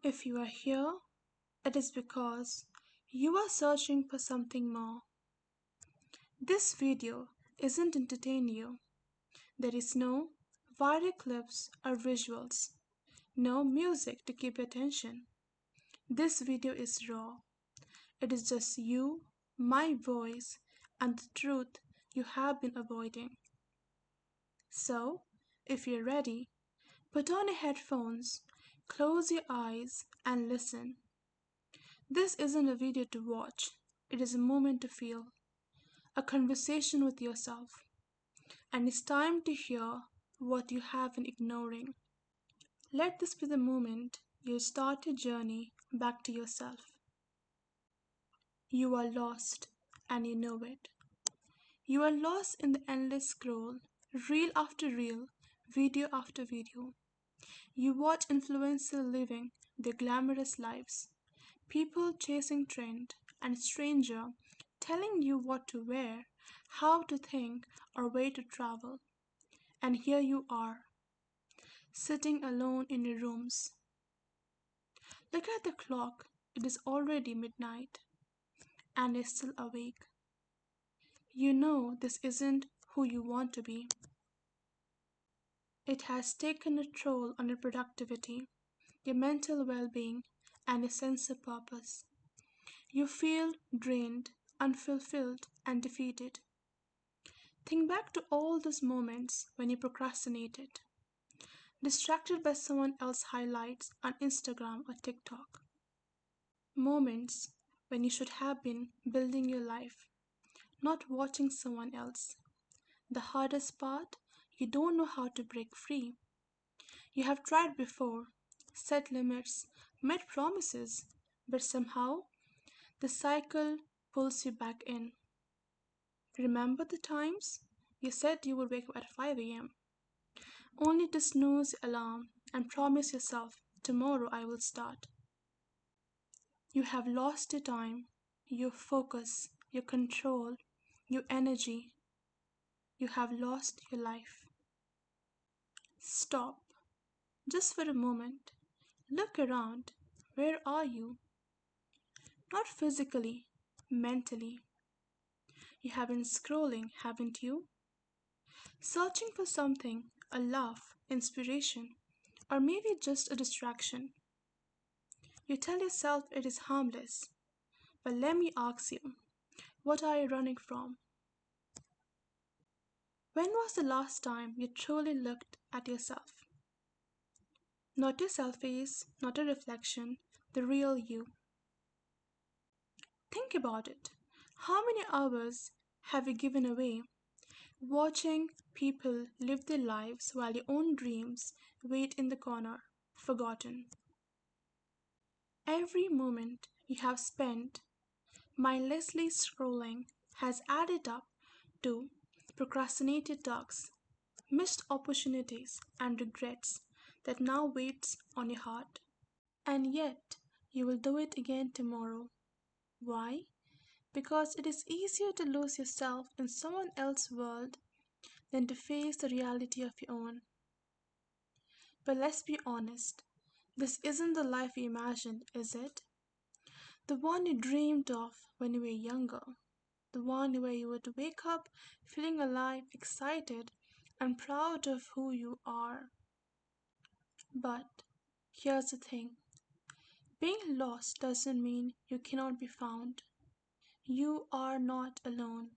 If you are here, it is because you are searching for something more. This video isn't entertain you. There is no viral clips or visuals, no music to keep your attention. This video is raw. It is just you, my voice, and the truth you have been avoiding. So, if you're ready, put on your headphones, close your eyes, and listen. This isn't a video to watch, it is a moment to feel, a conversation with yourself, and it's time to hear what you have been ignoring. Let this be the moment you start your journey back to yourself. You are lost, and you know it. You are lost in the endless scroll, reel after reel, video after video. You watch influencers living their glamorous lives, people chasing trend, and stranger telling you what to wear, how to think, or where to travel. And here you are, sitting alone in your rooms. Look at the clock, it is already midnight, and you're still awake. You know this isn't who you want to be. It has taken a toll on your productivity, your mental well being, and your sense of purpose. You feel drained, unfulfilled, and defeated. Think back to all those moments when you procrastinated, distracted by someone else's highlights on Instagram or TikTok. Moments when you should have been building your life, not watching someone else. The hardest part, you don't know how to break free. You have tried before, set limits, made promises, but somehow the cycle pulls you back in. Remember the times you said you would wake up at 5 a.m., only to snooze your alarm and promise yourself, tomorrow I will start. You have lost your time, your focus, your control, your energy. You have lost your life. Stop, just for a moment. Look around. Where are you? Not physically, mentally. You have been scrolling, haven't you? Searching for something, a laugh, inspiration, or maybe just a distraction. You tell yourself it is harmless, but let me ask you, what are you running from? When was the last time you truly looked at yourself? Not your selfies, not a reflection, the real you. Think about it. How many hours have you given away watching people live their lives while your own dreams wait in the corner, forgotten? Every moment you have spent mindlessly scrolling has added up to procrastinated talks, missed opportunities, and regrets that now waits on your heart. And yet, you will do it again tomorrow. Why? Because it is easier to lose yourself in someone else's world than to face the reality of your own. But let's be honest, this isn't the life you imagined, is it? The one you dreamed of when you were younger. The one where you would wake up feeling alive, excited, and proud of who you are. But here's the thing, being lost doesn't mean you cannot be found. You are not alone.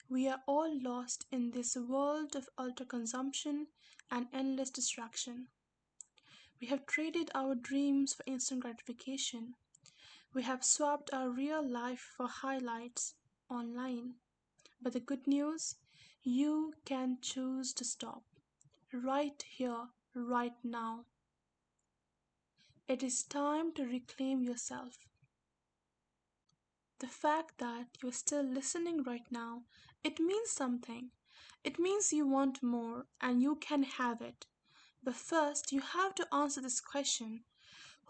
We are all lost in this world of ultra consumption and endless distraction. We have traded our dreams for instant gratification. We have swapped our real life for highlights online. But the good news, you can choose to stop. Right here, right now. It is time to reclaim yourself. The fact that you're still listening right now, it means something. It means you want more and you can have it. But first, you have to answer this question,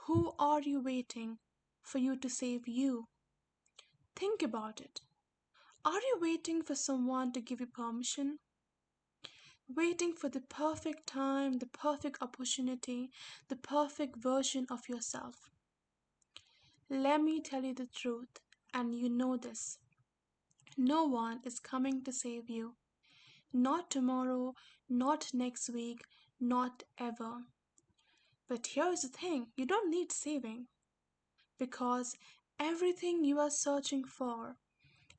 who are you waiting for you to save you? Think about it. Are you waiting for someone to give you permission? waiting for the perfect time, the perfect opportunity, the perfect version of yourself. Let me tell you the truth, and you know this. No one is coming to save you. Not tomorrow, not next week, not ever. But here's the thing, you don't need saving because everything you are searching for,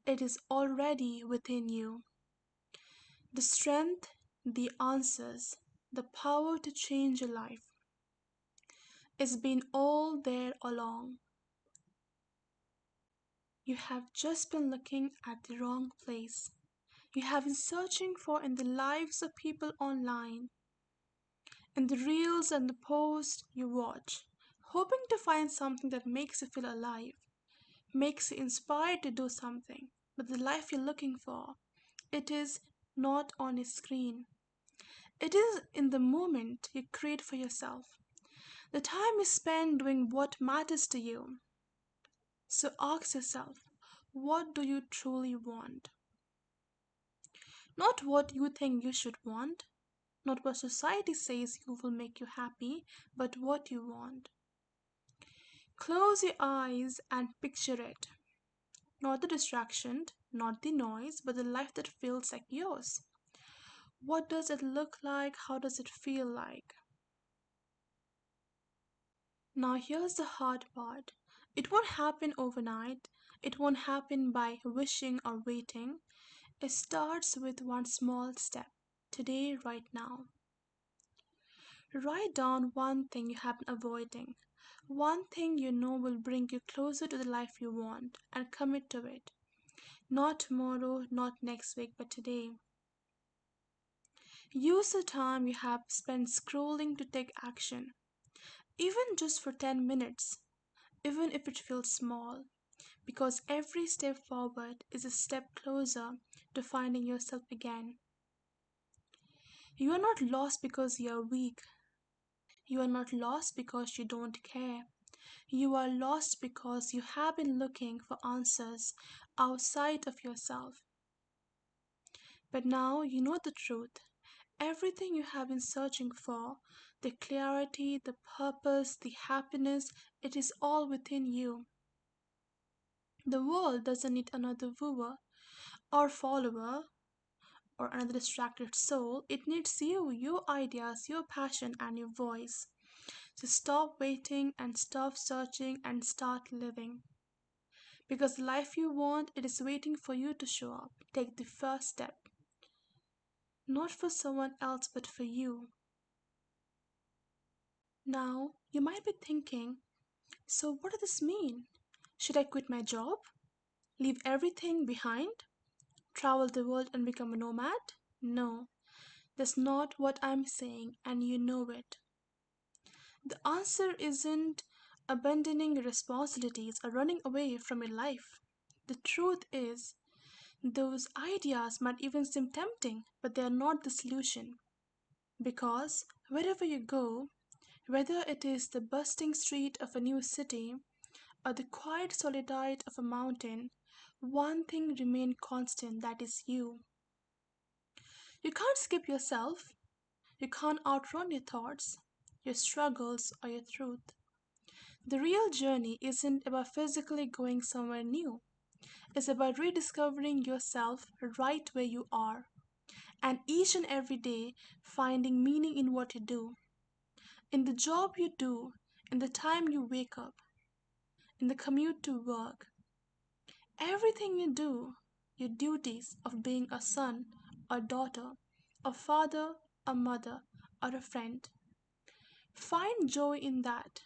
it is already within you. The strength, the answers, the power to change your life is been all there along. You have just been looking at the wrong place. You have been searching for in the lives of people online, in the reels and the posts you watch, hoping to find something that makes you feel alive, makes you inspired to do something. But the life you're looking for, it is not on a screen. It is in the moment you create for yourself, the time you spend doing what matters to you. So ask yourself, what do you truly want? Not what you think you should want, not what society says you will make you happy, but what you want. Close your eyes and picture it. Not the distraction, not the noise, but the life that feels like yours. What does it look like? How does it feel like? Now, here's the hard part. It won't happen overnight. It won't happen by wishing or waiting. It starts with one small step. Today, right now. Write down one thing you have been avoiding. One thing you know will bring you closer to the life you want and commit to it. Not tomorrow, not next week, but today. Use the time you have spent scrolling to take action, even just for 10 minutes, even if it feels small, because every step forward is a step closer to finding yourself again. You are not lost because you are weak. You are not lost because you don't care. You are lost because you have been looking for answers outside of yourself. But now you know the truth. Everything you have been searching for, the clarity, the purpose, the happiness, it is all within you. The world doesn't need another viewer or follower or another distracted soul. It needs you, your ideas, your passion, and your voice. So stop waiting and stop searching and start living. Because the life you want, it is waiting for you to show up. Take the first step. Not for someone else, but for you. Now, you might be thinking, so what does this mean? Should I quit my job? Leave everything behind? Travel the world and become a nomad? No, that's not what I'm saying, and you know it. The answer isn't abandoning your responsibilities or running away from your life. The truth is, those ideas might even seem tempting, but they are not the solution. Because wherever you go, whether it is the bustling street of a new city or the quiet solitude of a mountain, one thing remains constant, that is you. You can't skip yourself. You can't outrun your thoughts, your struggles, or your truth. The real journey isn't about physically going somewhere new. It's about rediscovering yourself right where you are, and each and every day finding meaning in what you do, in the job you do, in the time you wake up, in the commute to work. Everything you do, your duties of being a son, a daughter, a father, a mother, or a friend. Find joy in that.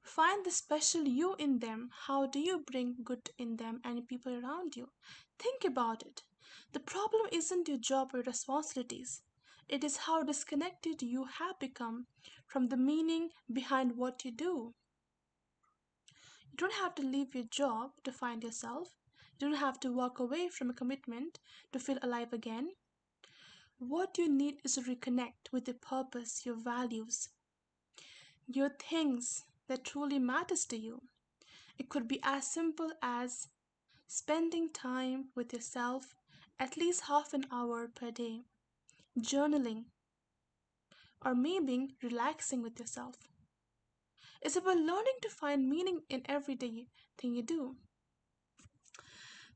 Find the special you in them. How do you bring good in them and people around you? Think about it. The problem isn't your job or responsibilities. It is how disconnected you have become from the meaning behind what you do. You don't have to leave your job to find yourself. You don't have to walk away from a commitment to feel alive again. What you need is to reconnect with your purpose, your values, your things that truly matters to you. It could be as simple as spending time with yourself at least half an hour per day. journaling, or maybe relaxing with yourself. It's about learning to find meaning in everyday thing you do.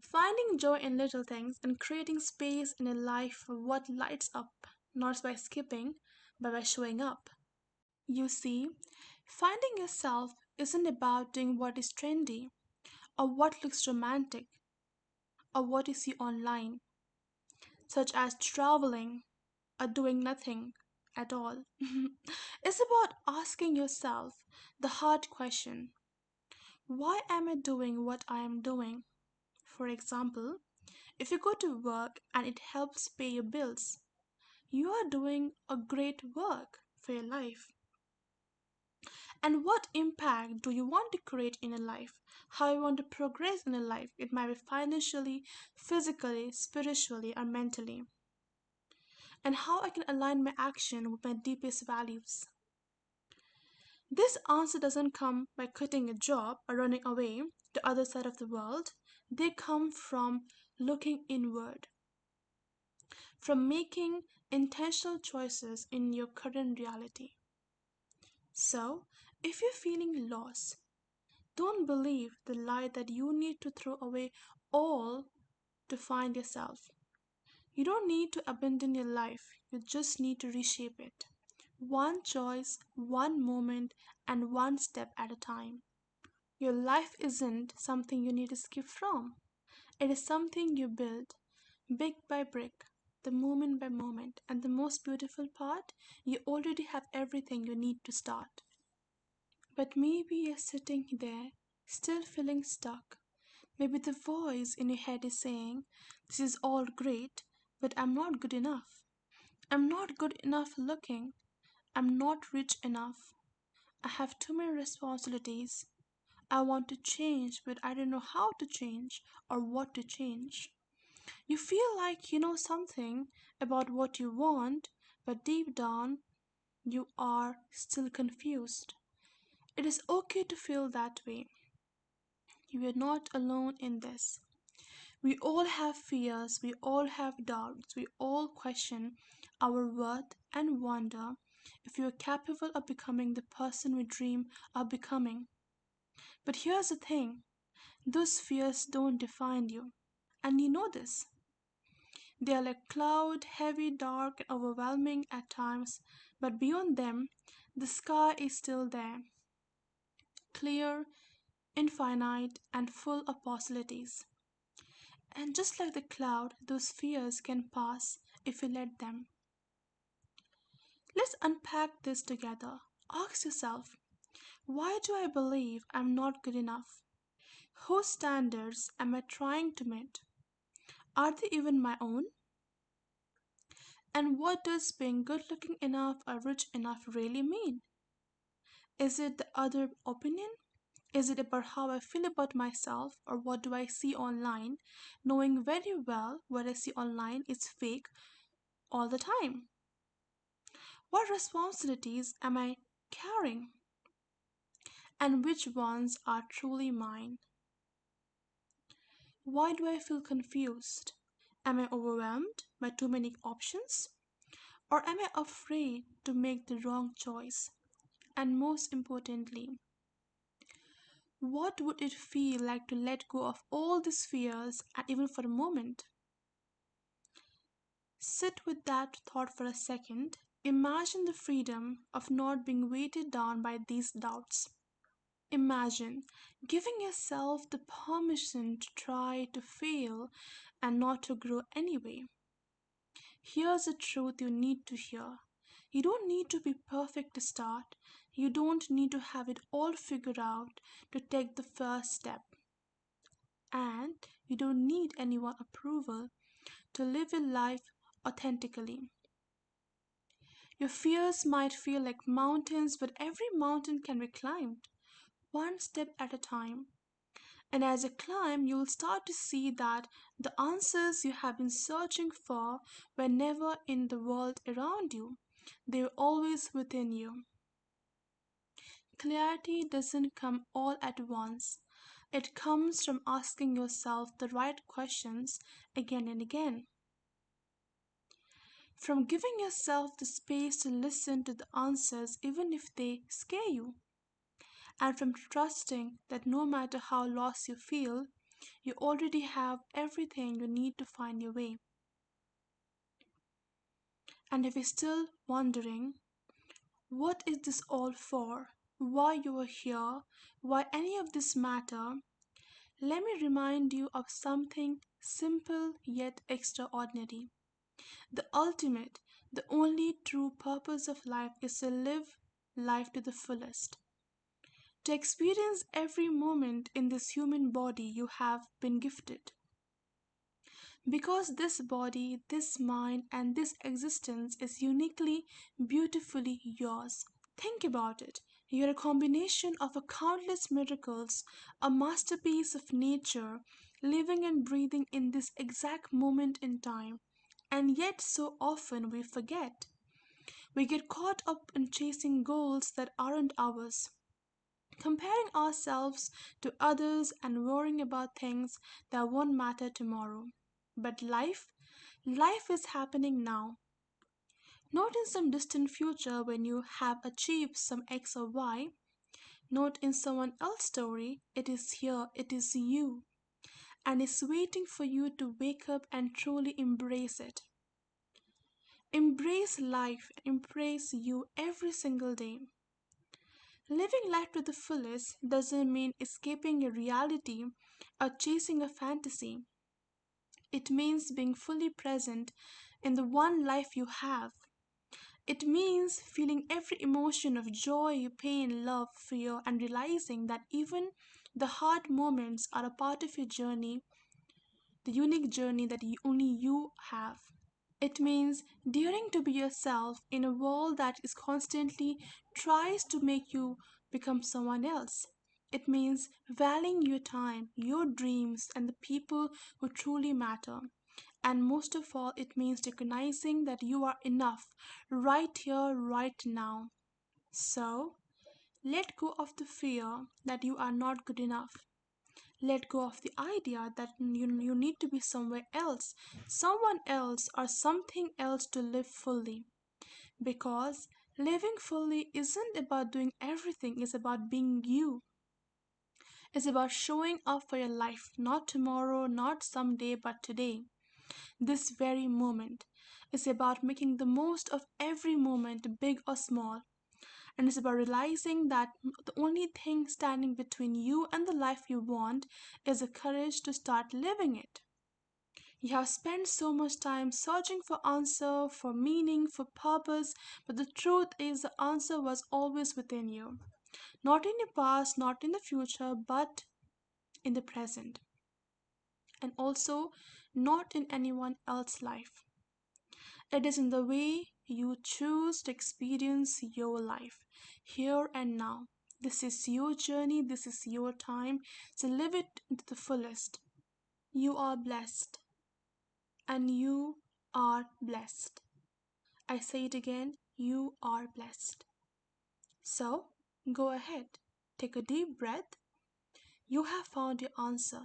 Finding joy in little things and creating space in a life for what lights up, not by skipping, but by showing up. You see, finding yourself isn't about doing what is trendy or what looks romantic or what you see online, such as traveling or doing nothing at all. It's about asking yourself the hard question: why am I doing what I am doing? For example, if you go to work and it helps pay your bills, you are doing a great work for your life. And what impact do you want to create in a life? How you want to progress in a life? It might be financially, physically, spiritually, or mentally. And how I can align my action with my deepest values. This answer doesn't come by quitting a job or running away to the other side of the world. They come from looking inward, from making intentional choices in your current reality. So, if you're feeling lost, don't believe the lie that you need to throw away all to find yourself. You don't need to abandon your life, you just need to reshape it. One choice, one moment, and one step at a time. Your life isn't something you need to skip from. It is something you build, brick by brick, the moment by moment. And the most beautiful part, you already have everything you need to start. But maybe you're sitting there, still feeling stuck. Maybe the voice in your head is saying, "This is all great, but I'm not good enough. I'm not good enough looking. I'm not rich enough. I have too many responsibilities. I want to change, but I don't know how to change or what to change." You feel like you know something about what you want, but deep down, you are still confused. It is okay to feel that way. You are not alone in this. We all have fears, we all have doubts, we all question our worth and wonder if we are capable of becoming the person we dream of becoming. But here's the thing: those fears don't define you. And you know this. They are like cloud, heavy, dark, and overwhelming at times, but beyond them, the sky is still there, clear, infinite, and full of possibilities. And just like the cloud, those fears can pass if you let them. Let's unpack this together. Ask yourself, why do I believe I'm not good enough? Whose standards am I trying to meet? Are they even my own? And what does being good looking enough or rich enough really mean? Is it the other opinion? Is it about how I feel about myself or what do I see online, knowing very well what I see online is fake all the time? What responsibilities am I carrying? And which ones are truly mine? Why do I feel confused? Am I overwhelmed by too many options? Or am I afraid to make the wrong choice? And most importantly, what would it feel like to let go of all these fears and even for a moment? Sit with that thought for a second. Imagine the freedom of not being weighted down by these doubts. Imagine giving yourself the permission to try, to fail, and not to grow anyway. Here's the truth you need to hear. You don't need to be perfect to start. You don't need to have it all figured out to take the first step. And you don't need anyone's approval to live your life authentically. Your fears might feel like mountains, but every mountain can be climbed, one step at a time. And as you climb, you'll start to see that the answers you have been searching for were never in the world around you, they were always within you. Clarity doesn't come all at once, it comes from asking yourself the right questions again and again. from giving yourself the space to listen to the answers even if they scare you, and from trusting that no matter how lost you feel, you already have everything you need to find your way. And if you're still wondering, what is this all for? Why you are here? Why any of this matter? Let me remind you of something simple yet extraordinary. The ultimate, the only true purpose of life is to live life to the fullest. To experience every moment in this human body you have been gifted. Because this body, this mind, and this existence is uniquely, beautifully yours. Think about it. You're a combination of a countless miracles, a masterpiece of nature, living and breathing in this exact moment in time. And yet, so often we forget. We get caught up in chasing goals that aren't ours, comparing ourselves to others and worrying about things that won't matter tomorrow. But life is happening now, not in some distant future when you have achieved some X or Y, not in someone else's story. It is here, it is you, and is waiting for you to wake up and truly embrace it. Embrace life, embrace you every single day. Living life to the fullest doesn't mean escaping a reality or chasing a fantasy. It means being fully present in the one life you have. It means feeling every emotion of joy, pain, love, fear, and realizing that even the hard moments are a part of your journey, the unique journey that only you have. It means daring to be yourself in a world that is constantly tries to make you become someone else. It means valuing your time, your dreams, and the people who truly matter. And most of all, it means recognizing that you are enough right here, right now. So, let go of the fear that you are not good enough. Let go of the idea that you need to be somewhere else, someone else, or something else to live fully. Because living fully isn't about doing everything, it's about being you. It's about showing up for your life, not tomorrow, not someday, but today. This very moment. It's about making the most of every moment, big or small. And it's about realizing that the only thing standing between you and the life you want is the courage to start living it. You have spent so much time searching for answer, for meaning, for purpose, but the truth is the answer was always within you. Not in the past, not in the future, but in the present. And also not in anyone else's life. It is in the way you choose to experience your life, here and now. This is your journey, this is your time, so live it to the fullest. You are blessed, and you are blessed. I say it again, you are blessed. So, go ahead, take a deep breath. You have found your answer,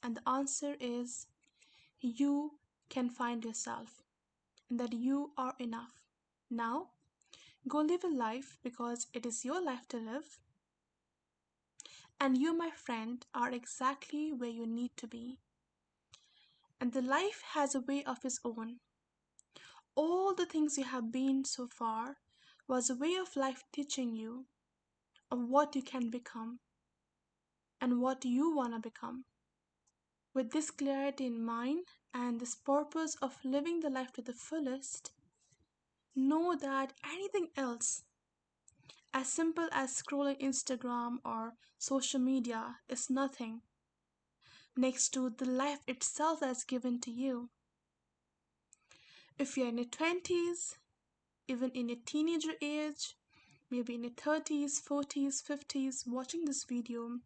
and the answer is you can find yourself, and that you are enough. Now, go live a life because it is your life to live, and you, my friend, are exactly where you need to be. And the life has a way of its own. All the things you have been so far was a way of life teaching you of what you can become and what you want to become. With this clarity in mind and this purpose of living the life to the fullest, know that anything else, as simple as scrolling Instagram or social media, is nothing next to the life itself that's given to you. If you're in your 20s, even in your teenager age, maybe in your 30s, 40s, 50s, watching this video,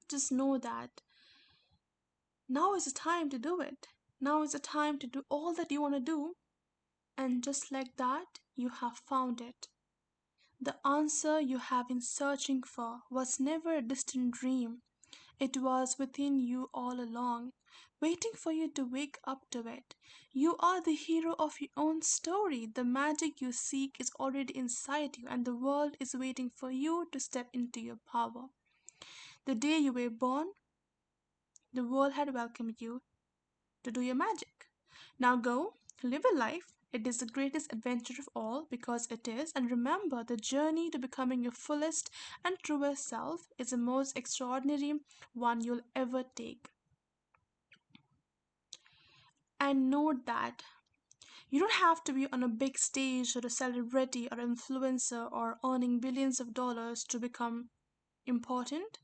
just know that now is the time to do it. Now is the time to do all that you want to do. And just like that, you have found it. The answer you have been searching for was never a distant dream. It was within you all along, waiting for you to wake up to it. You are the hero of your own story. The magic you seek is already inside you, and the world is waiting for you to step into your power. The day you were born, the world had welcomed you to do your magic. Now go, live a life. It is the greatest adventure of all because it is, and remember the journey to becoming your fullest and truest self is the most extraordinary one you'll ever take. And note that you don't have to be on a big stage or a celebrity or influencer or earning billions of dollars to become important.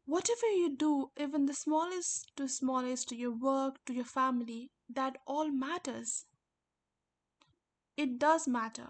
Whatever you do, even the smallest to your work, to your family, that all matters. It does matter.